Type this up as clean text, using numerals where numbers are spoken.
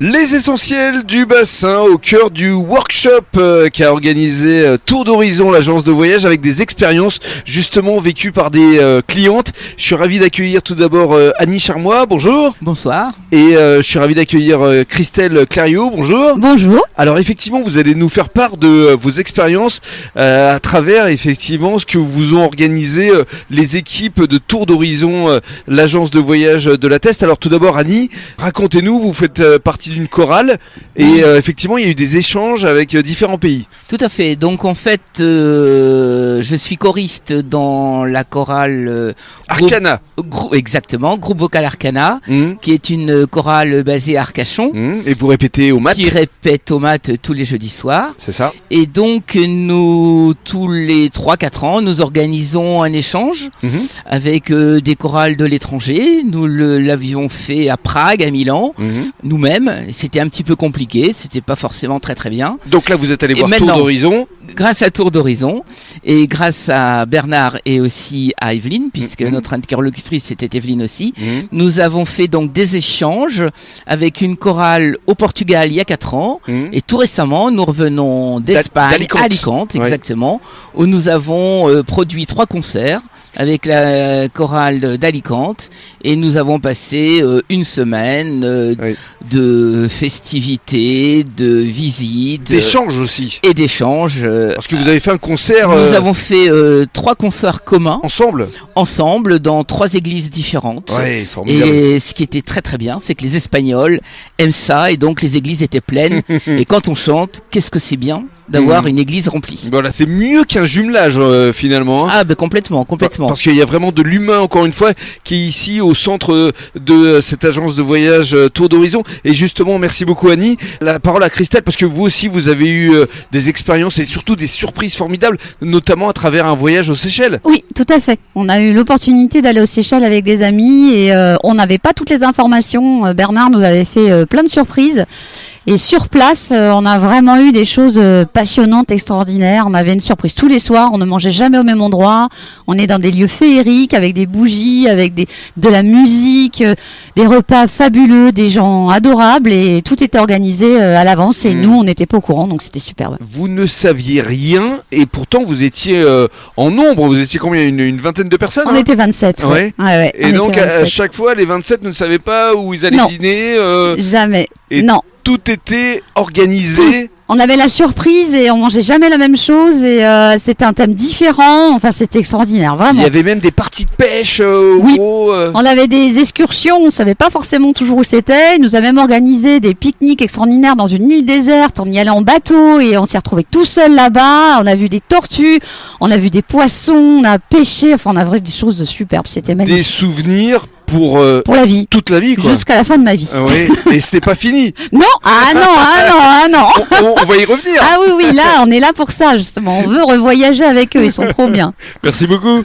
Les essentiels du bassin au cœur du workshop qu'a organisé Tour d'Horizon, l'agence de voyage, avec des expériences justement vécues par des clientes. Je suis ravi d'accueillir tout d'abord Annie Charmois, bonjour. Bonsoir. Et je suis ravi d'accueillir Christelle Clariot, bonjour. Bonjour. Alors effectivement, vous allez nous faire part de vos expériences à travers effectivement ce que vous ont organisé les équipes de Tour d'Horizon, l'agence de voyage de la Teste. Alors tout d'abord Annie, racontez-nous, vous faites partie d'une chorale et effectivement il y a eu des échanges avec différents pays. Tout à fait. Donc en fait, je suis choriste dans la chorale Arcana. Exactement, groupe vocal Arcana, qui est une chorale basée à Arcachon. Et vous répétez au mat. Qui répète au mat tous les jeudis soirs. C'est ça. Et donc nous, tous les 3-4 ans, nous organisons un échange avec des chorales de l'étranger. Nous l'avions fait à Prague, à Milan, nous-mêmes. C'était un petit peu compliqué, c'était pas forcément très bien. Donc là vous êtes allé voir Tour d'Horizon. Grâce à Tour d'Horizon et grâce à Bernard et aussi à Evelyne, puisque notre interlocutrice c'était Evelyne aussi, nous avons fait donc des échanges avec une chorale au Portugal il y a 4 ans et tout récemment nous revenons d'Espagne, Alicante exactement, où nous avons produit 3 concerts avec la chorale d'Alicante et nous avons passé une semaine de festivités, de visites, d'échanges aussi. Et d'échanges. Parce que vous avez fait un concert. Nous avons fait 3 concerts communs. Ensemble dans 3 églises différentes. Ouais, formidable. Et ce qui était très bien, c'est que les Espagnols aiment ça et donc les églises étaient pleines. Et quand on chante, qu'est-ce que c'est bien d'avoir une église remplie. Voilà, c'est mieux qu'un jumelage finalement. Ah ben complètement. Parce qu'il y a vraiment de l'humain encore une fois qui est ici au centre de cette agence de voyage Tour d'Horizon. Et justement, merci beaucoup Annie. La parole à Christelle parce que vous aussi vous avez eu des expériences et surtout des surprises formidables, notamment à travers un voyage aux Seychelles. Oui, tout à fait. On a eu l'opportunité d'aller aux Seychelles avec des amis et on n'avait pas toutes les informations. Bernard nous avait fait plein de surprises. Et sur place, on a vraiment eu des choses passionnantes, extraordinaires. On avait une surprise tous les soirs. On ne mangeait jamais au même endroit. On est dans des lieux féeriques avec des bougies, avec de la musique, des repas fabuleux, des gens adorables et tout était organisé à l'avance. Et nous, on n'était pas au courant, donc c'était superbe. Vous ne saviez rien et pourtant vous étiez en nombre. Vous étiez combien, une vingtaine de personnes? On était 27. Ouais. Ouais, et donc à chaque fois, les 27 ne savaient pas où ils allaient dîner. Jamais. Et non. Tout était organisé. On avait la surprise et on mangeait jamais la même chose et c'était un thème différent. Enfin, c'était extraordinaire, vraiment. Il y avait même des parties de pêche. Oui. On avait des excursions. On savait pas forcément toujours où c'était. Il nous a même organisé des pique-niques extraordinaires dans une île déserte. On y allait en bateau et on s'est retrouvés tout seul là-bas. On a vu des tortues, on a vu des poissons, on a pêché. Enfin, on a vu des choses superbes. C'était magnifique. Des souvenirs pour la vie. Toute la vie, quoi. Jusqu'à la fin de ma vie. Oui, et c'était pas fini. Non, non. On va y revenir. Ah oui, là, on est là pour ça, justement. On veut revoyager avec eux, ils sont trop bien. Merci beaucoup.